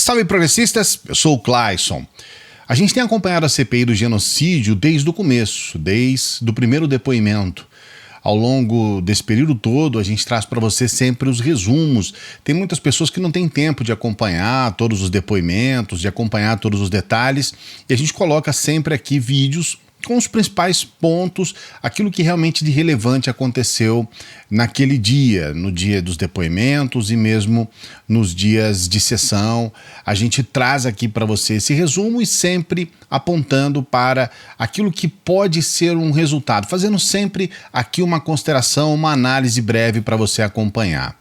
Salve progressistas, eu sou o Clayson. A gente tem acompanhado a CPI do genocídio desde o começo, desde o primeiro depoimento. Ao longo desse período todo, a gente traz para você sempre os resumos. Tem muitas pessoas que não têm tempo de acompanhar todos os depoimentos, de acompanhar todos os detalhes, e a gente coloca sempre aqui vídeos com os principais pontos, aquilo que realmente de relevante aconteceu naquele dia, no dia dos depoimentos e mesmo nos dias de sessão. A gente traz aqui para você esse resumo e sempre apontando para aquilo que pode ser um resultado, fazendo sempre aqui uma consideração, uma análise breve para você acompanhar.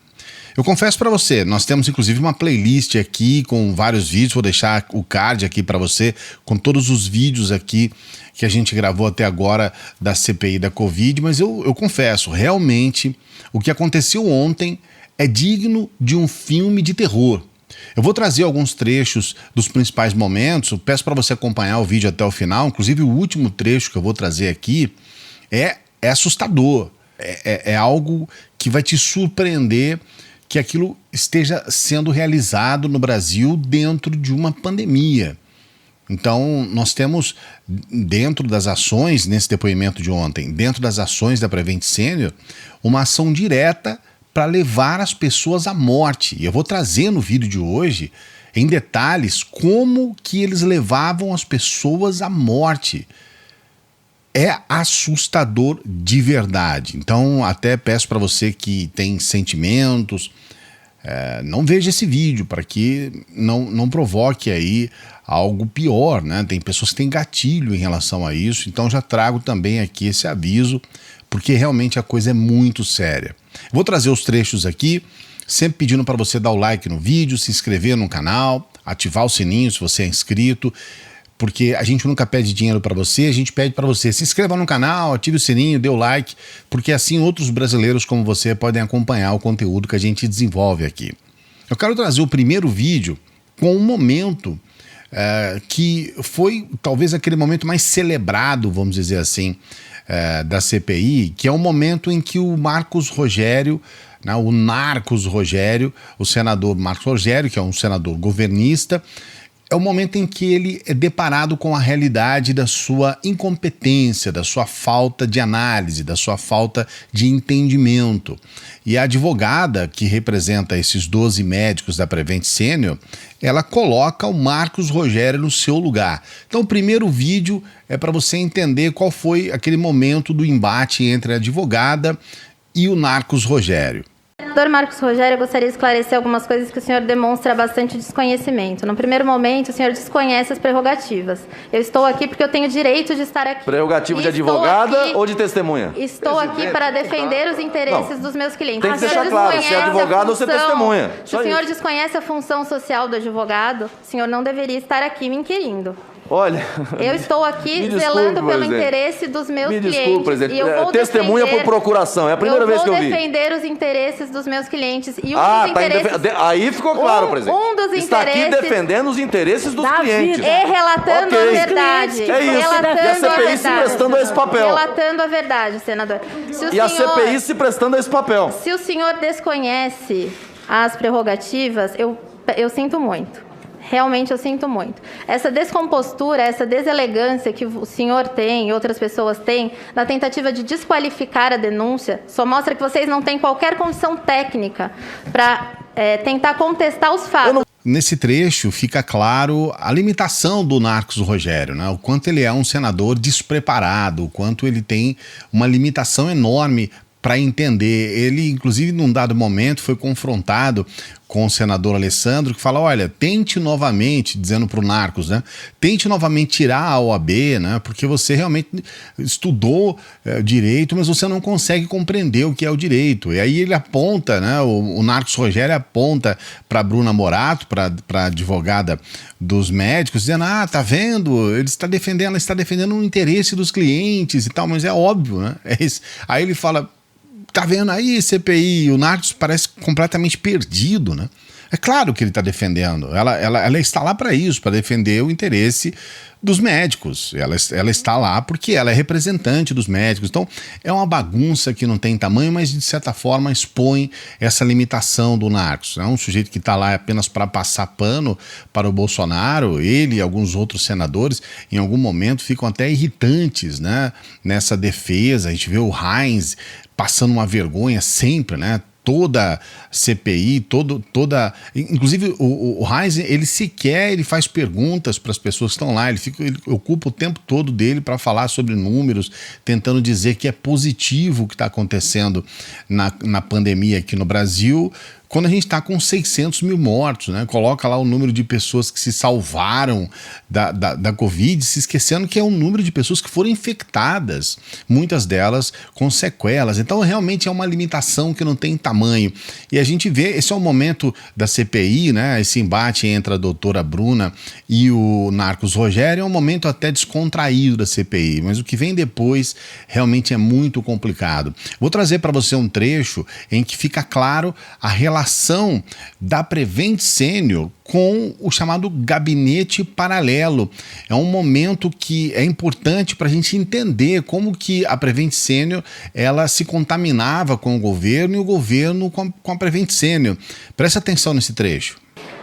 Eu confesso para você, nós temos inclusive uma playlist aqui com vários vídeos, vou deixar o card aqui para você, com todos os vídeos aqui que a gente gravou até agora da CPI da Covid, mas eu confesso, realmente, o que aconteceu ontem é digno de um filme de terror. Eu vou trazer alguns trechos dos principais momentos, eu peço para você acompanhar o vídeo até o final, inclusive o último trecho que eu vou trazer aqui é assustador, é algo que vai te surpreender, que aquilo esteja sendo realizado no Brasil dentro de uma pandemia. Então, nós temos dentro das ações, nesse depoimento de ontem, dentro das ações da Prevent Senior, uma ação direta para levar as pessoas à morte. E eu vou trazer no vídeo de hoje, em detalhes, como que eles levavam as pessoas à morte. É assustador de verdade. Então, até peço para você que tem sentimentos, não veja esse vídeo para que não provoque aí algo pior, né? Tem pessoas que têm gatilho em relação a isso, então já trago também aqui esse aviso, porque realmente a coisa é muito séria. Vou trazer os trechos aqui, sempre pedindo para você dar o like no vídeo, se inscrever no canal, ativar o sininho se você é inscrito, porque a gente nunca pede dinheiro para você, a gente pede para você se inscreva no canal, ative o sininho, dê o like, porque assim outros brasileiros como você podem acompanhar o conteúdo que a gente desenvolve aqui. Eu quero trazer o primeiro vídeo com um momento que foi talvez aquele momento mais celebrado, vamos dizer assim, da CPI, que é o momento em que o Marcos Rogério, né, o Narcos Rogério, o senador Marcos Rogério, que é um senador governista, é o momento em que ele é deparado com a realidade da sua incompetência, da sua falta de análise, da sua falta de entendimento. E a advogada que representa esses 12 médicos da Prevent Senior, ela coloca o Marcos Rogério no seu lugar. Então o primeiro vídeo é para você entender qual foi aquele momento do embate entre a advogada e o Narcos Rogério. Senador Marcos Rogério, eu gostaria de esclarecer algumas coisas que o senhor demonstra bastante desconhecimento. No primeiro momento, o senhor desconhece as prerrogativas. Eu estou aqui porque eu tenho direito de estar aqui. Prerrogativa de advogada ou de testemunha? Estou aqui para defender os interesses dos meus clientes. Tem que deixar claro, se é advogado ou se é testemunha. Se o senhor desconhece a função social do advogado, o senhor não deveria estar aqui me inquirindo. Olha, eu estou aqui zelando pelo interesse dos meus clientes. Me desculpe, presidente. Testemunha por procuração. É a primeira vez que eu vi. Eu vou defender os interesses dos meus clientes. E interesses... Aí ficou claro, presidente. Está aqui defendendo os interesses dos clientes. E relatando a verdade. É isso. Relatando e a CPI se prestando a esse papel. Relatando a verdade, senador. A CPI se prestando a esse papel. Se o senhor desconhece as prerrogativas, eu sinto muito. Realmente eu sinto muito. Essa descompostura, essa deselegância que o senhor tem e outras pessoas têm, na tentativa de desqualificar a denúncia, só mostra que vocês não têm qualquer condição técnica para tentar contestar os fatos. Nesse trecho fica claro a limitação do Narcos Rogério, né? O quanto ele é um senador despreparado, o quanto ele tem uma limitação enorme para entender. Ele, inclusive, num dado momento, foi confrontado com o senador Alessandro, que fala, olha, tente novamente, dizendo para o Narcos, né? Tente novamente tirar a OAB, né? Porque você realmente estudou direito, mas você não consegue compreender o que é o direito. E aí ele aponta, né? O Narcos Rogério aponta para Bruna Morato, para a advogada dos médicos, dizendo, tá vendo? Ele está defendendo o interesse dos clientes e tal, mas é óbvio, né? É isso. Aí ele fala, tá vendo aí, CPI, o Narcos parece completamente perdido, né? É claro que ele está defendendo. Ela está lá para isso, para defender o interesse dos médicos. Ela está lá porque ela é representante dos médicos. Então, é uma bagunça que não tem tamanho, mas de certa forma expõe essa limitação do Narcos. É um sujeito que está lá apenas para passar pano para o Bolsonaro. Ele e alguns outros senadores, em algum momento, ficam até irritantes, né, nessa defesa. A gente vê o Heinz passando uma vergonha sempre, né? Toda CPI, inclusive o Heinz, ele faz perguntas para as pessoas que estão lá, ele ocupa o tempo todo dele para falar sobre números, tentando dizer que é positivo o que está acontecendo na pandemia aqui no Brasil, quando a gente está com 600 mil mortos, né? Coloca lá o número de pessoas que se salvaram da Covid, se esquecendo que é um número de pessoas que foram infectadas, muitas delas com sequelas. Então, realmente é uma limitação que não tem tamanho. E a gente vê, esse é o momento da CPI, né? Esse embate entre a doutora Bruna e o Narcos Rogério é um momento até descontraído da CPI, mas o que vem depois realmente é muito complicado. Vou trazer para você um trecho em que fica claro a relação da Prevent Senior com o chamado gabinete paralelo. É um momento que é importante para a gente entender como que a Prevent Senior ela se contaminava com o governo e o governo com a Prevent Senior. Presta atenção nesse trecho.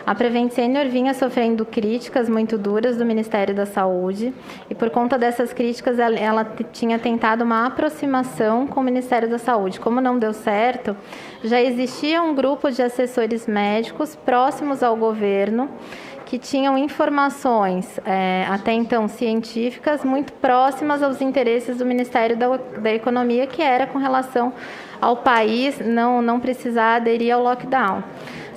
A Prevent Senior vinha sofrendo críticas muito duras do Ministério da Saúde e por conta dessas críticas ela tinha tentado uma aproximação com o Ministério da Saúde. Como não deu certo, já existia um grupo de assessores médicos próximos ao governo que tinham informações, até então científicas, muito próximas aos interesses do Ministério da Economia, que era com relação ao país não precisar aderir ao lockdown.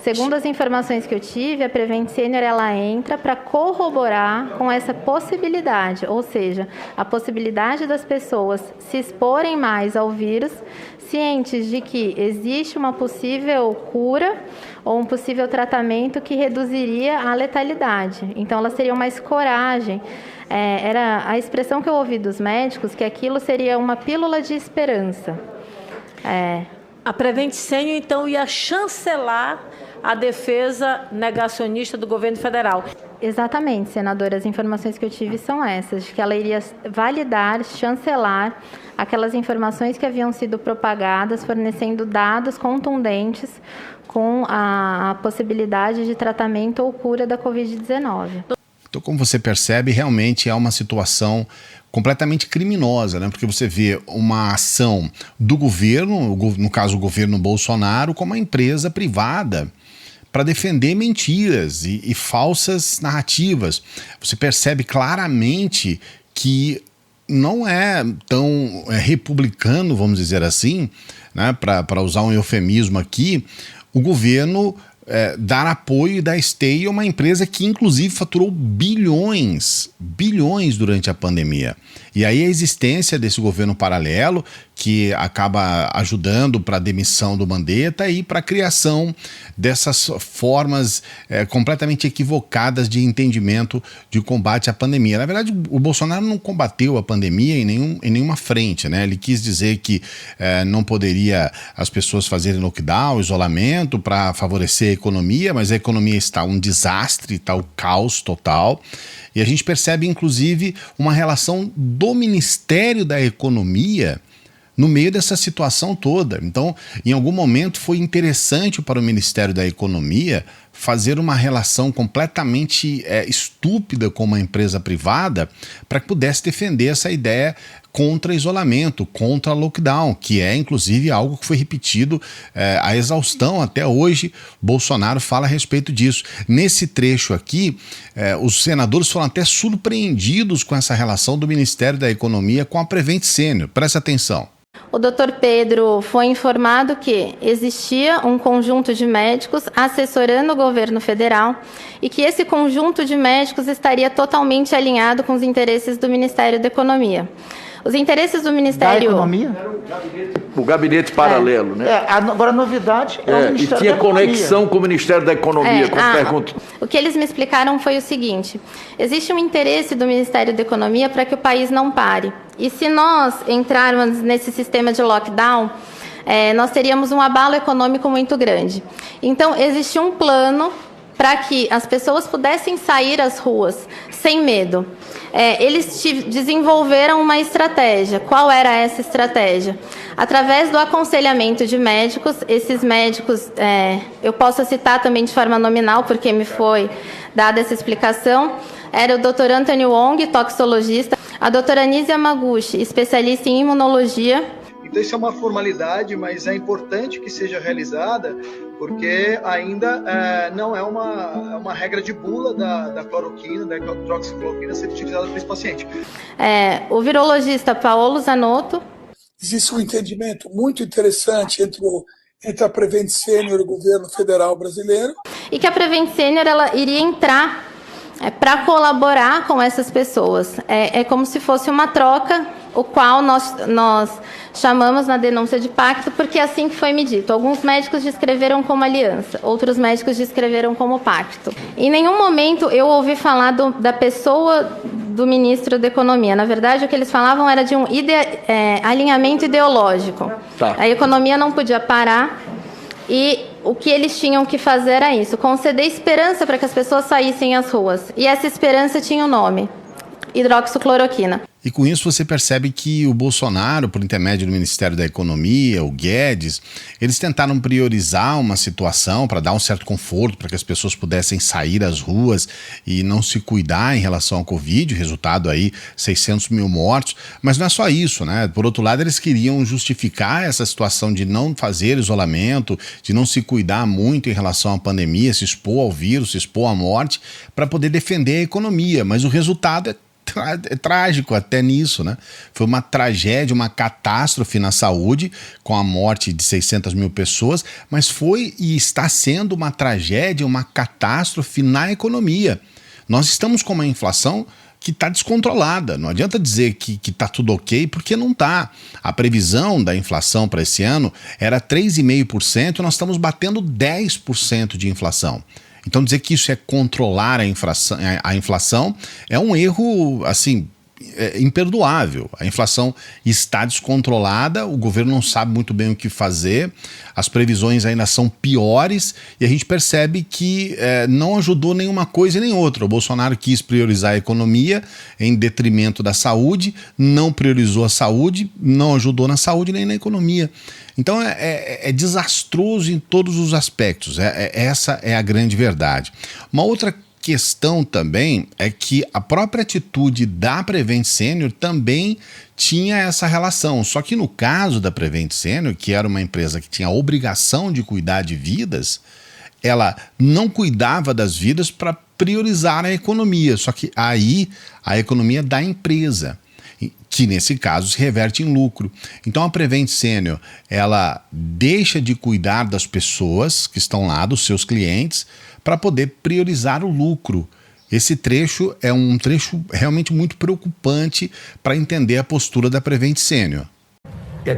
Segundo as informações que eu tive, a Prevent Senior ela entra para corroborar com essa possibilidade, ou seja, a possibilidade das pessoas se exporem mais ao vírus, cientes de que existe uma possível cura ou um possível tratamento que reduziria a letalidade. Então, elas teriam mais coragem. Era a expressão que eu ouvi dos médicos que aquilo seria uma pílula de esperança. A Prevent Senior, então, ia chancelar a defesa negacionista do governo federal. Exatamente, senadora. As informações que eu tive são essas, de que ela iria validar, chancelar aquelas informações que haviam sido propagadas, fornecendo dados contundentes com a possibilidade de tratamento ou cura da Covid-19. Então, como você percebe, realmente é uma situação completamente criminosa, né? Porque você vê uma ação do governo, no caso o governo Bolsonaro, como uma empresa privada para defender mentiras e falsas narrativas. Você percebe claramente que não é tão republicano, vamos dizer assim, né? Para usar um eufemismo aqui, o governo dar apoio e dar esteio a uma empresa que inclusive faturou bilhões durante a pandemia. E aí a existência desse governo paralelo que acaba ajudando para a demissão do Mandetta e para a criação dessas formas completamente equivocadas de entendimento de combate à pandemia. Na verdade, o Bolsonaro não combateu a pandemia em nenhuma frente, né? Ele quis dizer que não poderia as pessoas fazerem lockdown, isolamento para favorecer a economia, mas a economia está um desastre, está o caos total. E a gente percebe, inclusive, uma relação do Ministério da Economia no meio dessa situação toda. Então, em algum momento foi interessante para o Ministério da Economia fazer uma relação completamente estúpida com uma empresa privada para que pudesse defender essa ideia contra isolamento, contra lockdown, que é inclusive algo que foi repetido à exaustão até hoje. Bolsonaro fala a respeito disso. Nesse trecho aqui, os senadores foram até surpreendidos com essa relação do Ministério da Economia com a Prevent Senior. Presta atenção. O doutor Pedro foi informado que existia um conjunto de médicos assessorando o governo federal e que esse conjunto de médicos estaria totalmente alinhado com os interesses do Ministério da Economia. Os interesses do Ministério... Da Economia? O gabinete paralelo, né? Agora a novidade é o Ministério e tinha da Economia. Conexão com o Ministério da Economia, pergunta. O que eles me explicaram foi o seguinte: existe um interesse do Ministério da Economia para que o país não pare. E se nós entrarmos nesse sistema de lockdown, nós teríamos um abalo econômico muito grande. Então, existia um plano para que as pessoas pudessem sair às ruas sem medo. Eles desenvolveram uma estratégia. Qual era essa estratégia? Através do aconselhamento de médicos, esses médicos, eu posso citar também de forma nominal, porque me foi dada essa explicação, era o Dr. Anthony Wong, toxicologista, a doutora Nise Yamaguchi, especialista em imunologia. Então isso é uma formalidade, mas é importante que seja realizada, porque ainda não é uma regra de bula da cloroquina, da hidroxicloroquina ser utilizada por esse paciente. O virologista Paolo Zanotto. Existe um entendimento muito interessante entre a Prevent Senior e o governo federal brasileiro. E que a Prevent Senior ela iria entrar para colaborar com essas pessoas. É como se fosse uma troca, o qual nós chamamos na denúncia de pacto, porque é assim que foi me dito. Alguns médicos descreveram como aliança, outros médicos descreveram como pacto. Em nenhum momento eu ouvi falar da pessoa do ministro da Economia. Na verdade, o que eles falavam era de um alinhamento ideológico. Tá. A economia não podia parar e o que eles tinham que fazer era isso, conceder esperança para que as pessoas saíssem às ruas. E essa esperança tinha o nome: hidroxicloroquina. E com isso você percebe que o Bolsonaro, por intermédio do Ministério da Economia, o Guedes, eles tentaram priorizar uma situação para dar um certo conforto, para que as pessoas pudessem sair às ruas e não se cuidar em relação ao Covid, resultado aí 600 mil mortos, mas não é só isso, né? Por outro lado, eles queriam justificar essa situação de não fazer isolamento, de não se cuidar muito em relação à pandemia, se expor ao vírus, se expor à morte, para poder defender a economia, mas o resultado é trágico até nisso, né? Foi uma tragédia, uma catástrofe na saúde, com a morte de 600 mil pessoas, mas foi e está sendo uma tragédia, uma catástrofe na economia. Nós estamos com uma inflação que está descontrolada. Não adianta dizer que está tudo ok, porque não está. A previsão da inflação para esse ano era 3,5%, nós estamos batendo 10% de inflação. Então dizer que isso é controlar a inflação é um erro, assim, imperdoável. A inflação está descontrolada, o governo não sabe muito bem o que fazer, as previsões ainda são piores e a gente percebe que não ajudou nenhuma coisa e nem outra. O Bolsonaro quis priorizar a economia em detrimento da saúde, não priorizou a saúde, não ajudou na saúde nem na economia. Então é desastroso em todos os aspectos, essa é a grande verdade. Uma outra questão também é que a própria atitude da Prevent Senior também tinha essa relação, só que no caso da Prevent Senior, que era uma empresa que tinha a obrigação de cuidar de vidas, ela não cuidava das vidas para priorizar a economia, só que aí a economia da empresa, que nesse caso se reverte em lucro. Então a Prevent Senior, ela deixa de cuidar das pessoas que estão lá, dos seus clientes, para poder priorizar o lucro. Esse trecho é um trecho realmente muito preocupante para entender a postura da Prevent Senior.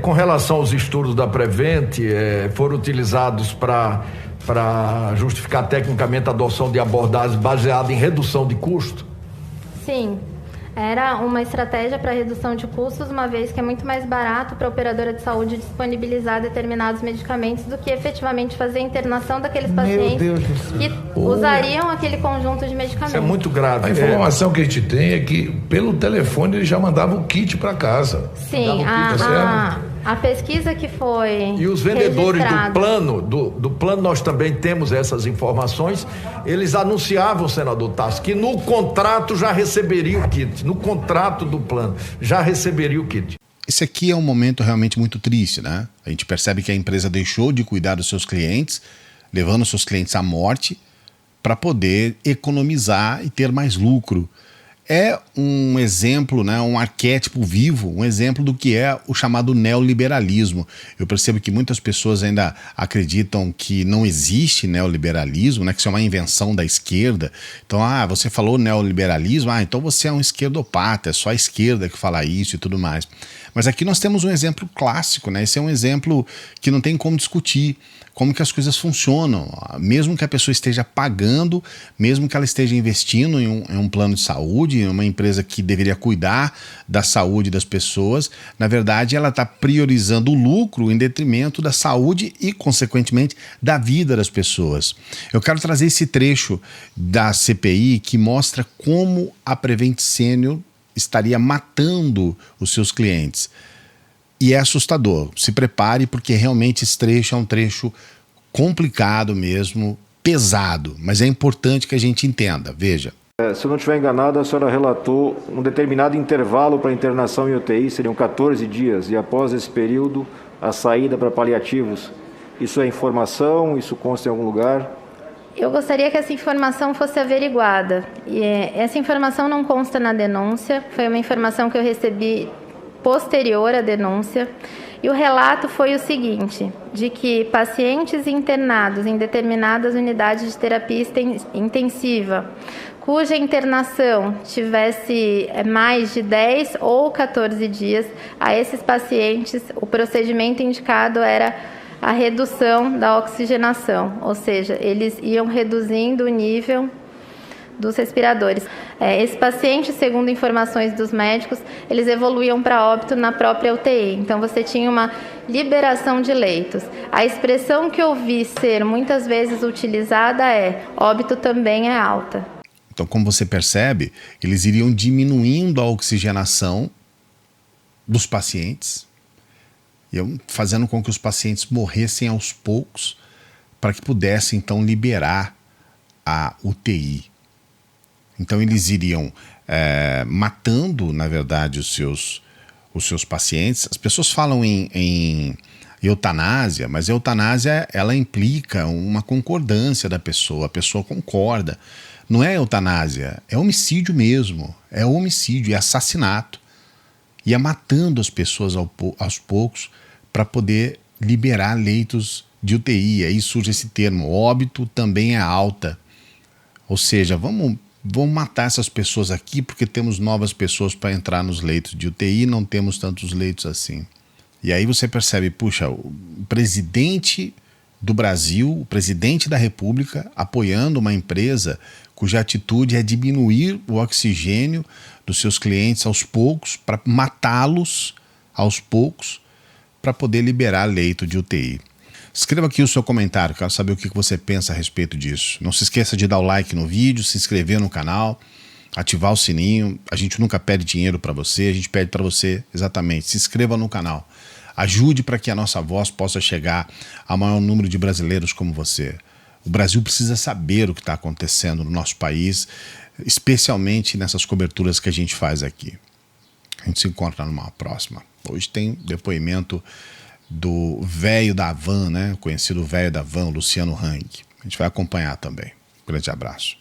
Com relação aos estudos da Prevent, foram utilizados para justificar tecnicamente a adoção de abordagens baseadas em redução de custo? Sim. Era uma estratégia para redução de custos, uma vez que é muito mais barato para a operadora de saúde disponibilizar determinados medicamentos do que efetivamente fazer a internação daqueles pacientes que usariam aquele conjunto de medicamentos. Isso é muito grave. A informação que a gente tem é que pelo telefone ele já mandava o kit para casa. Sim, a pesquisa que foi e os vendedores do plano, nós também temos essas informações, eles anunciavam, senador Tasso, que no contrato já receberia o kit, no contrato do plano já receberia o kit. Esse aqui é um momento realmente muito triste, né? A gente percebe que a empresa deixou de cuidar dos seus clientes, levando os seus clientes à morte para poder economizar e ter mais lucro. É um exemplo, né, um arquétipo vivo, um exemplo do que é o chamado neoliberalismo. Eu percebo que muitas pessoas ainda acreditam que não existe neoliberalismo, né, que isso é uma invenção da esquerda. Então, você falou neoliberalismo, então você é um esquerdopata, é só a esquerda que fala isso e tudo mais. Mas aqui nós temos um exemplo clássico, né? Esse é um exemplo que não tem como discutir, como que as coisas funcionam. Mesmo que a pessoa esteja pagando, mesmo que ela esteja investindo em um plano de saúde, saúde, uma empresa que deveria cuidar da saúde das pessoas, na verdade ela está priorizando o lucro em detrimento da saúde e, consequentemente, da vida das pessoas. Eu quero trazer esse trecho da CPI que mostra como a Prevent Senior estaria matando os seus clientes. E é assustador. Se prepare, porque realmente esse trecho é um trecho complicado mesmo, pesado, mas é importante que a gente entenda. Veja. Se eu não estiver enganado, a senhora relatou um determinado intervalo para internação em UTI, seriam 14 dias, e após esse período, a saída para paliativos. Isso é informação? Isso consta em algum lugar? Eu gostaria que essa informação fosse averiguada. E essa informação não consta na denúncia, foi uma informação que eu recebi posterior à denúncia. E o relato foi o seguinte, de que pacientes internados em determinadas unidades de terapia intensiva, cuja internação tivesse mais de 10 ou 14 dias, a esses pacientes o procedimento indicado era a redução da oxigenação, ou seja, eles iam reduzindo o nível dos respiradores. Esses pacientes, segundo informações dos médicos, eles evoluíam para óbito na própria UTI. Então, você tinha uma liberação de leitos. A expressão que eu vi ser muitas vezes utilizada é óbito também é alta. Então, como você percebe, eles iriam diminuindo a oxigenação dos pacientes, iam fazendo com que os pacientes morressem aos poucos para que pudessem, então, liberar a UTI. Então eles iriam matando, na verdade, os seus pacientes. As pessoas falam em eutanásia, mas a eutanásia ela implica uma concordância da pessoa, a pessoa concorda. Não é eutanásia, é homicídio mesmo, é homicídio, é assassinato. E é matando as pessoas aos poucos para poder liberar leitos de UTI. Aí surge esse termo, óbito também é alta. Ou seja, vamos matar essas pessoas aqui porque temos novas pessoas para entrar nos leitos de UTI, não temos tantos leitos assim. E aí você percebe, puxa, o presidente do Brasil, o presidente da República, apoiando uma empresa cuja atitude é diminuir o oxigênio dos seus clientes aos poucos, para matá-los aos poucos, para poder liberar leito de UTI. Escreva aqui o seu comentário, quero saber o que você pensa a respeito disso. Não se esqueça de dar o like no vídeo, se inscrever no canal, ativar o sininho. A gente nunca pede dinheiro para você, a gente pede para você exatamente, se inscreva no canal. Ajude para que a nossa voz possa chegar ao maior número de brasileiros como você. O Brasil precisa saber o que está acontecendo no nosso país, especialmente nessas coberturas que a gente faz aqui. A gente se encontra numa próxima. Hoje tem depoimento do velho da van, né? O conhecido velho da van, Luciano Hang. A gente vai acompanhar também. Um grande abraço.